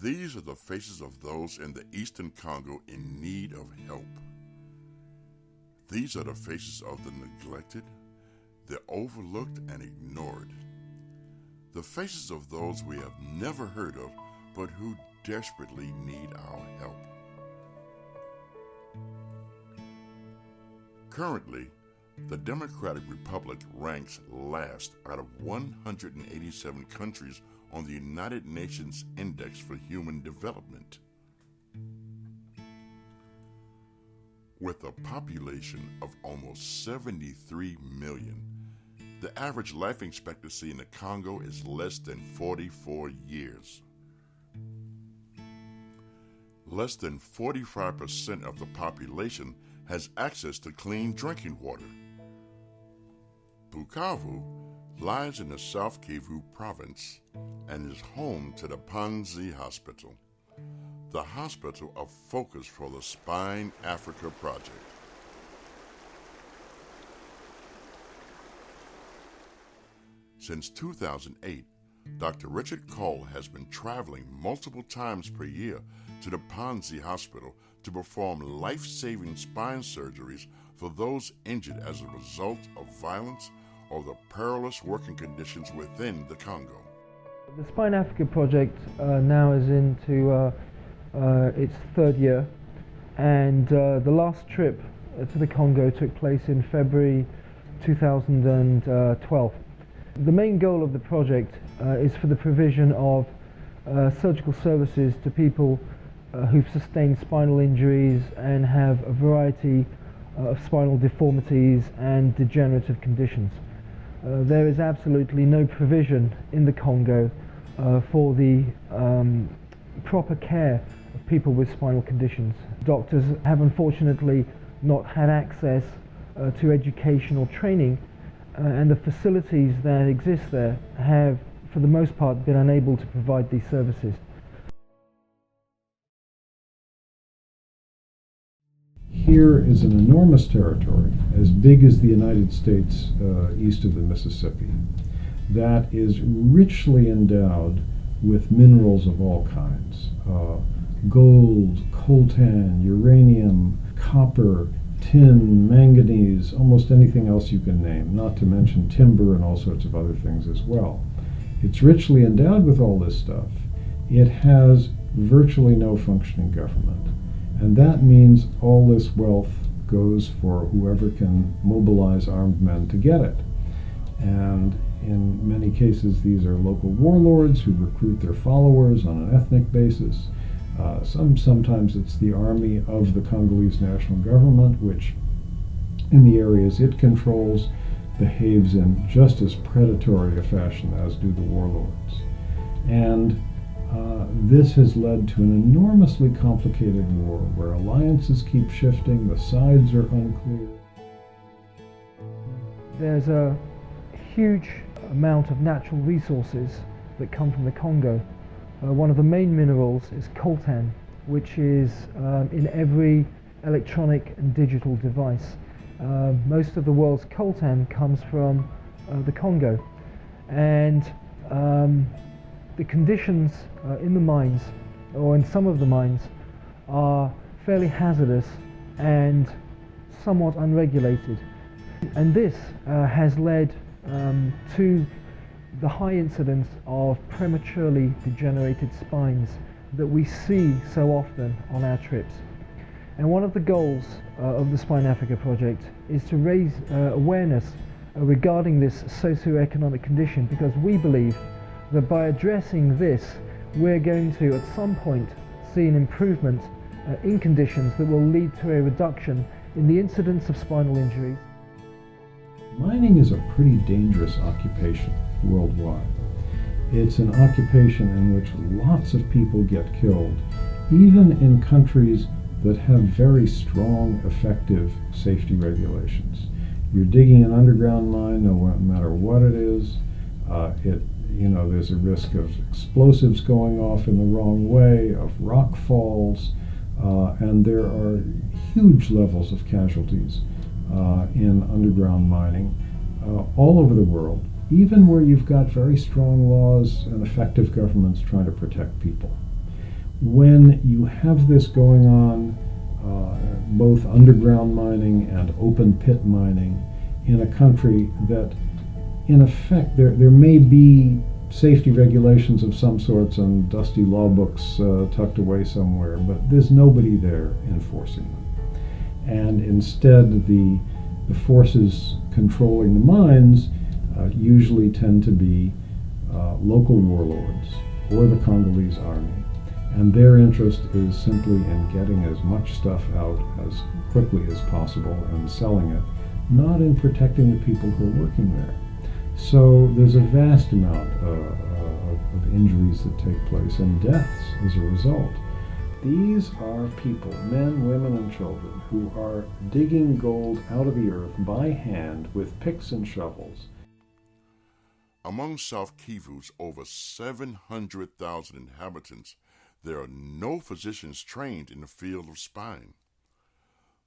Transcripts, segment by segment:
These are the faces of those in the Eastern Congo in need of help. These are the faces of the neglected, the overlooked and ignored. The faces of those we have never heard of, but who desperately need our help. Currently, the Democratic Republic ranks last out of 187 countries on the United Nations Index for Human Development. With a population of almost 73 million, the average life expectancy in the Congo is less than 44 years. Less than 45% of the population has access to clean drinking water. Bukavu lies in the South Kivu province and is home to the Panzi Hospital, the hospital of focus for the Spine Africa project. Since 2008, Dr. Richard Cole has been traveling multiple times per year to the Panzi Hospital to perform life-saving spine surgeries for those injured as a result of violence or the perilous working conditions within the Congo. The Spine Africa project now is into its third year, and the last trip to the Congo took place in February 2012. The main goal of the project is for the provision of surgical services to people who've sustained spinal injuries and have a variety of spinal deformities and degenerative conditions. There is absolutely no provision in the Congo for the proper care of people with spinal conditions. Doctors have unfortunately not had access to education or training, and the facilities that exist there have, for the most part, been unable to provide these services. Here is an enormous territory, as big as the United States east of the Mississippi, that is richly endowed with minerals of all kinds. Gold, coltan, uranium, copper, tin, manganese, almost anything else you can name, not to mention timber and all sorts of other things as well. It's richly endowed with all this stuff. It has virtually no functioning government. And that means all this wealth goes for whoever can mobilize armed men to get it. And in many cases, these are local warlords who recruit their followers on an ethnic basis. Sometimes it's the army of the Congolese national government, which in the areas it controls behaves in just as predatory a fashion as do the warlords. And this has led to an enormously complicated war where alliances keep shifting, the sides are unclear. There's a huge amount of natural resources that come from the Congo. One of the main minerals is coltan, which is in every electronic and digital device. Most of the world's coltan comes from the Congo, and the conditions in the mines, or in some of the mines, are fairly hazardous and somewhat unregulated. And this has led to the high incidence of prematurely degenerated spines that we see so often on our trips. And one of the goals of the Spine Africa project is to raise awareness regarding this socioeconomic condition, because we believe that by addressing this, we're going to, at some point, see an improvement in conditions that will lead to a reduction in the incidence of spinal injuries. Mining is a pretty dangerous occupation worldwide. It's an occupation in which lots of people get killed, even in countries that have very strong, effective safety regulations. You're digging an underground mine, no matter what it is, there's a risk of explosives going off in the wrong way, of rock falls, and there are huge levels of casualties in underground mining all over the world, even where you've got very strong laws and effective governments trying to protect people. when you have this going on, both underground mining and open pit mining, in a country that, in effect, there may be safety regulations of some sorts and dusty law books tucked away somewhere, but there's nobody there enforcing them. And instead, the forces controlling the mines usually tend to be local warlords or the Congolese army. And their interest is simply in getting as much stuff out as quickly as possible and selling it, not in protecting the people who are working there. So there's a vast amount of injuries that take place and deaths as a result. These are people, men, women, and children, who are digging gold out of the earth by hand with picks and shovels. Among South Kivu's over 700,000 inhabitants, there are no physicians trained in the field of spine.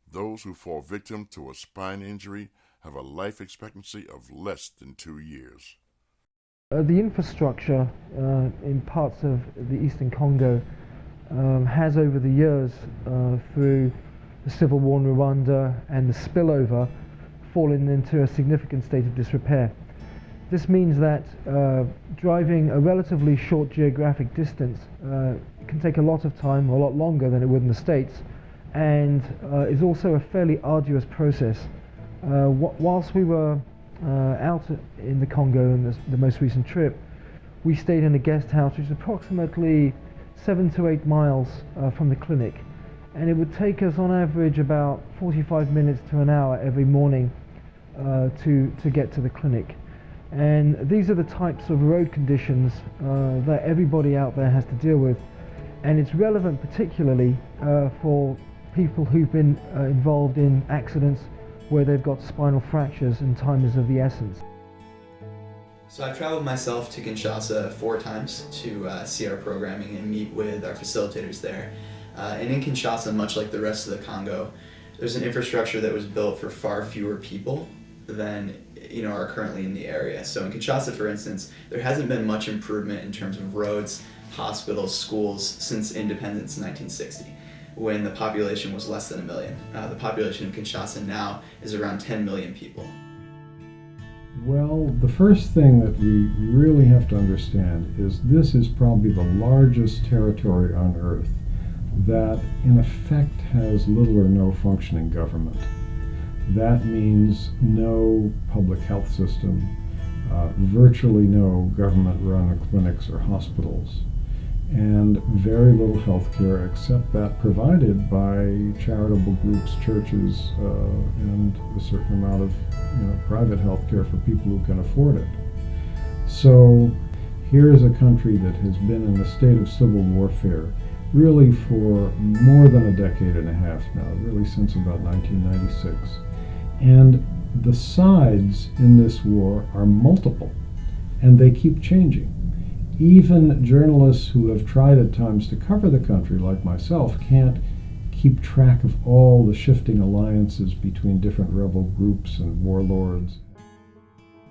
Those who fall victim to a spine injury have a life expectancy of less than 2 years. The infrastructure in parts of the Eastern Congo has over the years, through the civil war in Rwanda and the spillover, fallen into a significant state of disrepair. This means that driving a relatively short geographic distance can take a lot of time, a lot longer than it would in the States, and is also a fairly arduous process. Whilst we were out in the Congo in the most recent trip, we stayed in a guest house which is approximately 7 to 8 miles from the clinic, and it would take us on average about 45 minutes to an hour every morning to get to the clinic. And these are the types of road conditions that everybody out there has to deal with, and it's relevant particularly for people who've been involved in accidents where they've got spinal fractures and time is of the essence. So I've traveled myself to Kinshasa 4 times to see our programming and meet with our facilitators there. And in Kinshasa, much like the rest of the Congo, there's an infrastructure that was built for far fewer people than are currently in the area. So in Kinshasa, for instance, there hasn't been much improvement in terms of roads, hospitals, schools since independence in 1960, when the population was less than 1 million. The population of Kinshasa now is around 10 million people. Well, the first thing that we really have to understand is this is probably the largest territory on Earth that in effect has little or no functioning government. That means no public health system, virtually no government-run clinics or hospitals, and very little health care except that provided by charitable groups, churches, and a certain amount of private health care for people who can afford it. So here is a country that has been in a state of civil warfare really for more than a decade and a half now, really since about 1996. And the sides in this war are multiple, and they keep changing. Even journalists who have tried at times to cover the country, like myself, can't keep track of all the shifting alliances between different rebel groups and warlords.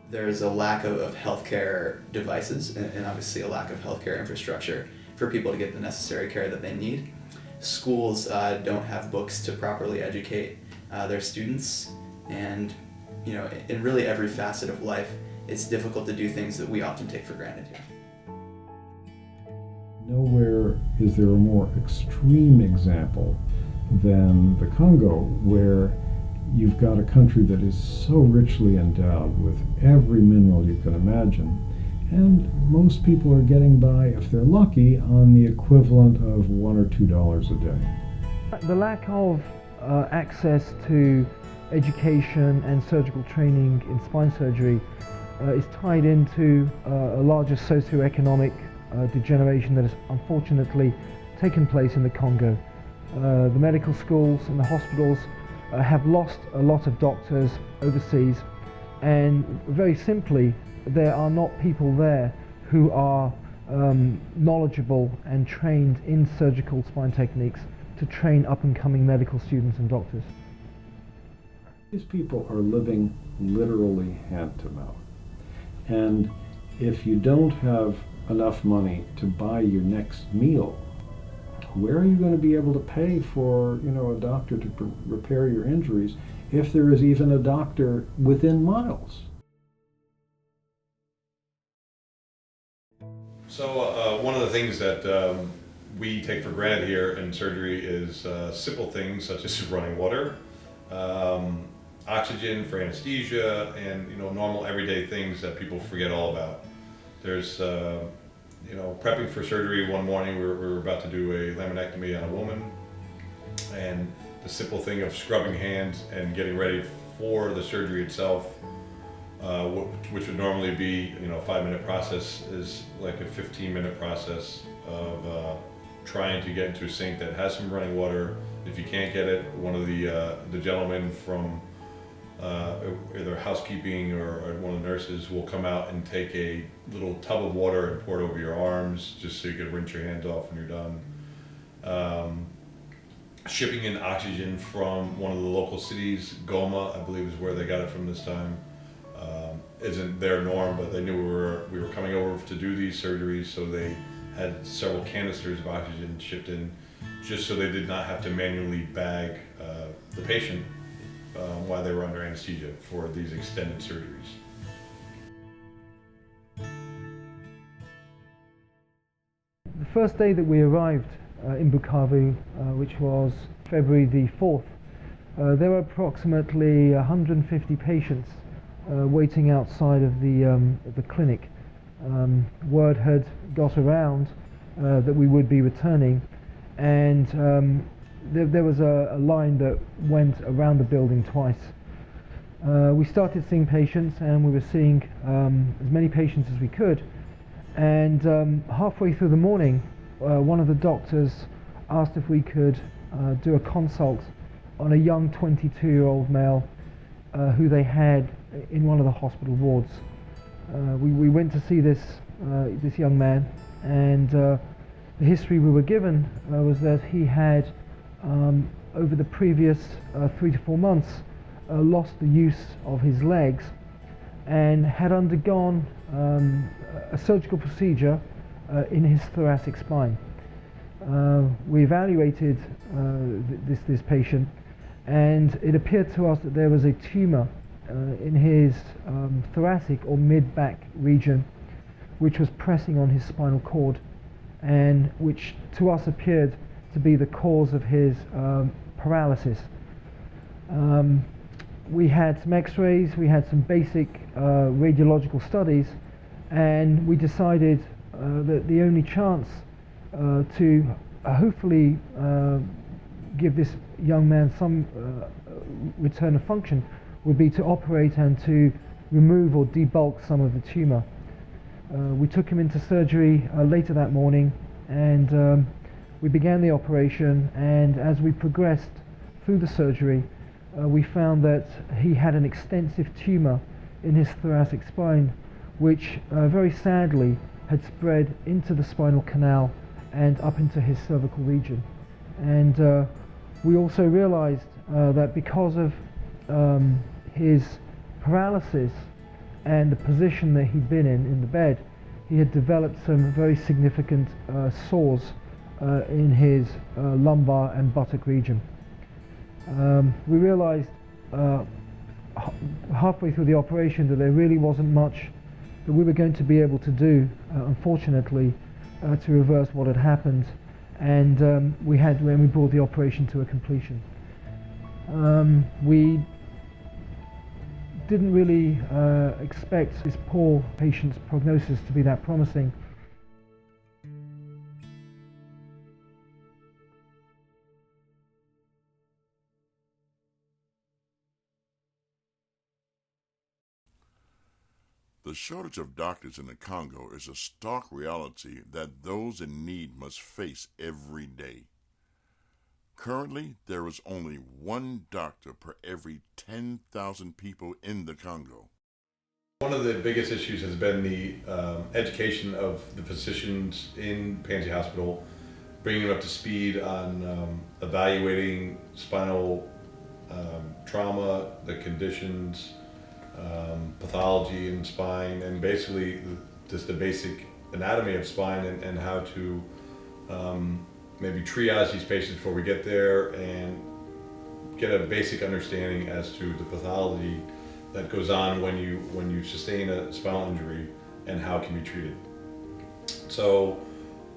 There's a lack of healthcare devices and obviously a lack of healthcare infrastructure for people to get the necessary care that they need. Schools don't have books to properly educate their students, and in really every facet of life, it's difficult to do things that we often take for granted here. Nowhere is there a more extreme example than the Congo, where you've got a country that is so richly endowed with every mineral you can imagine, and most people are getting by, if they're lucky, on the equivalent of $1 or $2 a day. The lack of access to education and surgical training in spine surgery is tied into a larger socioeconomic degeneration that has unfortunately taken place in the Congo. The medical schools and the hospitals have lost a lot of doctors overseas, and very simply there are not people there who are knowledgeable and trained in surgical spine techniques to train up-and-coming medical students and doctors. These people are living literally hand to mouth, and if you don't have enough money to buy your next meal, where are you going to be able to pay for, a doctor to repair your injuries if there is even a doctor within miles? So one of the things that we take for granted here in surgery is simple things such as running water, oxygen for anesthesia, and normal everyday things that people forget all about. There's prepping for surgery. One morning we were about to do a laminectomy on a woman, and the simple thing of scrubbing hands and getting ready for the surgery itself, which would normally be a 5-minute process, is like a 15-minute process of trying to get into a sink that has some running water. If you can't get it, one of the gentlemen from either housekeeping or one of the nurses will come out and take a little tub of water and pour it over your arms just so you can rinse your hands off when you're done. Shipping in oxygen from one of the local cities, Goma, I believe is where they got it from this time. Isn't their norm, but they knew we were coming over to do these surgeries, so they had several canisters of oxygen shipped in, just so they did not have to manually bag the patient while they were under anesthesia for these extended surgeries. The first day that we arrived in Bukavu, which was February the 4th, there were approximately 150 patients waiting outside of the clinic. Word had got around that we would be returning, and there was a line that went around the building twice. We started seeing patients, and we were seeing as many patients as we could, and halfway through the morning one of the doctors asked if we could do a consult on a young 22-year-old male who they had in one of the hospital wards. We went to see this young man, and the history we were given was that he had over the previous 3 to 4 months lost the use of his legs and had undergone a surgical procedure in his thoracic spine. We evaluated this patient, and it appeared to us that there was a tumor in his thoracic or mid-back region, which was pressing on his spinal cord, and which to us appeared to be the cause of his paralysis. We had some x-rays, we had some basic radiological studies, and we decided that the only chance to hopefully give this young man some return of function would be to operate and to remove or debulk some of the tumor. We took him into surgery later that morning, and we began the operation, and as we progressed through the surgery, we found that he had an extensive tumor in his thoracic spine, which very sadly had spread into the spinal canal and up into his cervical region. And we also realized that because of his paralysis and the position that he'd been in the bed, he had developed some very significant sores in his lumbar and buttock region. We realized halfway through the operation that there really wasn't much that we were going to be able to do, unfortunately, to reverse what had happened, and we brought the operation to a completion. We didn't really expect this poor patient's prognosis to be that promising. The shortage of doctors in the Congo is a stark reality that those in need must face every day. Currently, there is only one doctor per every 10,000 people in the Congo. One of the biggest issues has been the education of the physicians in Pansy Hospital, bringing them up to speed on evaluating spinal trauma, the conditions, pathology in spine, and basically just the basic anatomy of spine, and how to maybe triage these patients before we get there and get a basic understanding as to the pathology that goes on when you sustain a spinal injury and how it can be treated. So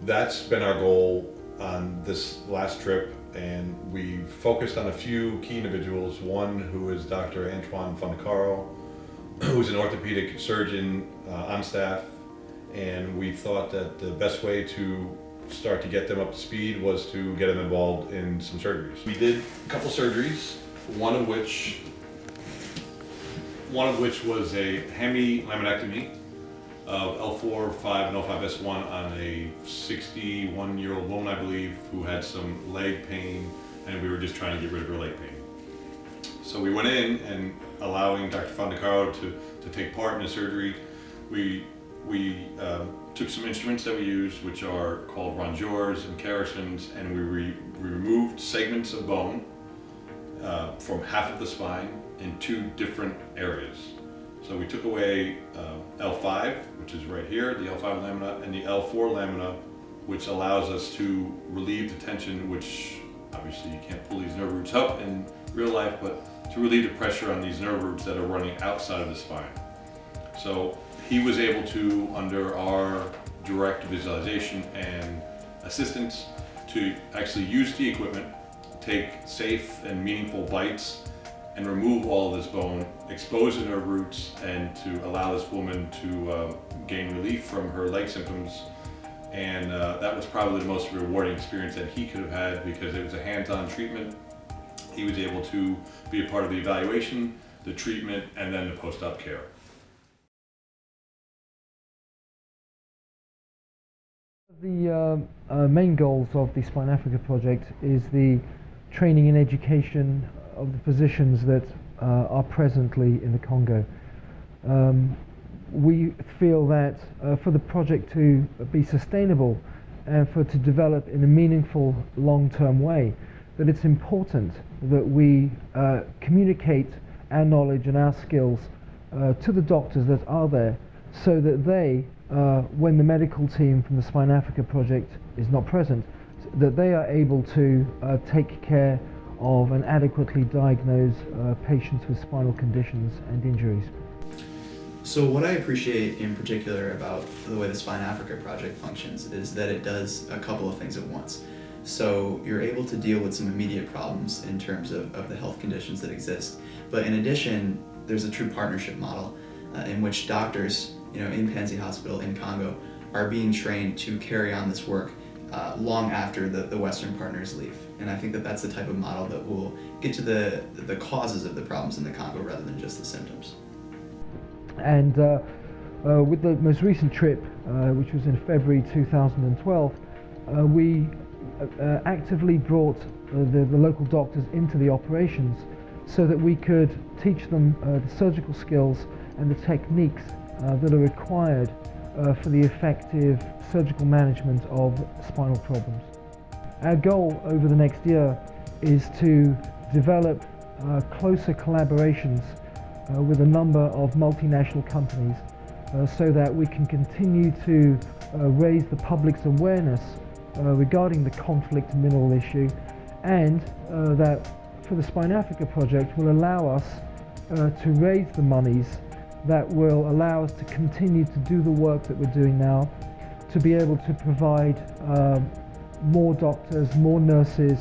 that's been our goal on this last trip, and we focused on a few key individuals. One who is Dr. Antoine Fondacaro, who's an orthopedic surgeon on staff, and we thought that the best way to start to get them up to speed was to get them involved in some surgeries. We did a couple surgeries, one of which was a hemi-laminectomy of L4, 5, and L5S1 on a 61-year-old woman, I believe, who had some leg pain, and we were just trying to get rid of her leg pain. So we went in, and allowing Dr. Fondacaro to take part in the surgery, we took some instruments that we used, which are called rongeurs and Carrisons, and we removed segments of bone from half of the spine in two different areas. So we took away L5, which is right here, the L5 lamina, and the L4 lamina, which allows us to relieve the tension, which obviously you can't pull these nerve roots up in real life, but to relieve the pressure on these nerve roots that are running outside of the spine. So he was able to, under our direct visualization and assistance, to actually use the equipment, take safe and meaningful bites, and remove all of this bone, expose the nerve roots, and to allow this woman to gain relief from her leg symptoms. And that was probably the most rewarding experience that he could have had, because it was a hands-on treatment. He was able to be a part of the evaluation, the treatment, and then the post-op care. The main goals of the Spine Africa project is the training and education of the physicians that are presently in the Congo. We feel that for the project to be sustainable and for it to develop in a meaningful long-term way, that it's important that we communicate our knowledge and our skills to the doctors that are there, so that they, when the medical team from the Spine Africa project is not present, that they are able to take care of and adequately diagnose patients with spinal conditions and injuries. So what I appreciate in particular about the way the Spine Africa project functions is that it does a couple of things at once. So you're able to deal with some immediate problems in terms of the health conditions that exist, but in addition, there's a true partnership model in which doctors, in Panzi Hospital in Congo, are being trained to carry on this work long after the Western partners leave. And I think that that's the type of model that will get to the causes of the problems in the Congo rather than just the symptoms. And with the most recent trip, which was in February 2012, we actively brought the local doctors into the operations so that we could teach them the surgical skills and the techniques that are required for the effective surgical management of spinal problems. Our goal over the next year is to develop closer collaborations with a number of multinational companies so that we can continue to raise the public's awareness regarding the conflict mineral issue, and that for the Spine Africa project will allow us to raise the monies that will allow us to continue to do the work that we're doing now, to be able to provide more doctors, more nurses,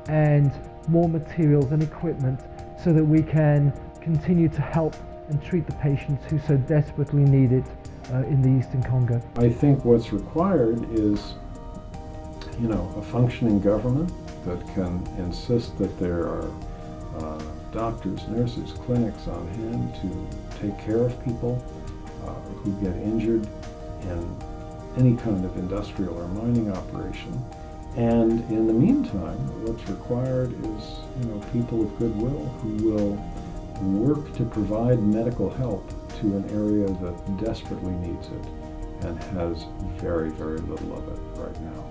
and more materials and equipment so that we can continue to help and treat the patients who so desperately need it in the Eastern Congo. I think what's required is, a functioning government that can insist that there are doctors, nurses, clinics on hand to take care of people who get injured in any kind of industrial or mining operation. And in the meantime, what's required is, people of goodwill who will work to provide medical help to an area that desperately needs it and has very, very little of it right now.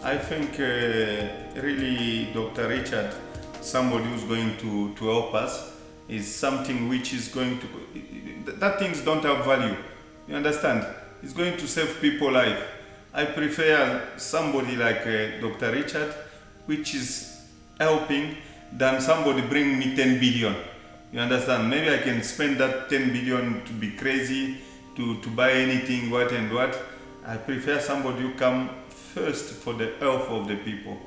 I think really Dr. Richard, somebody who's going to help us, is something which is going to, that things don't have value, you understand? It's going to save people life. I prefer somebody like Dr. Richard, which is helping, than somebody bring me 10 billion. You understand? Maybe I can spend that 10 billion to be crazy, to buy anything, what and what. I prefer somebody who come first for the health of the people.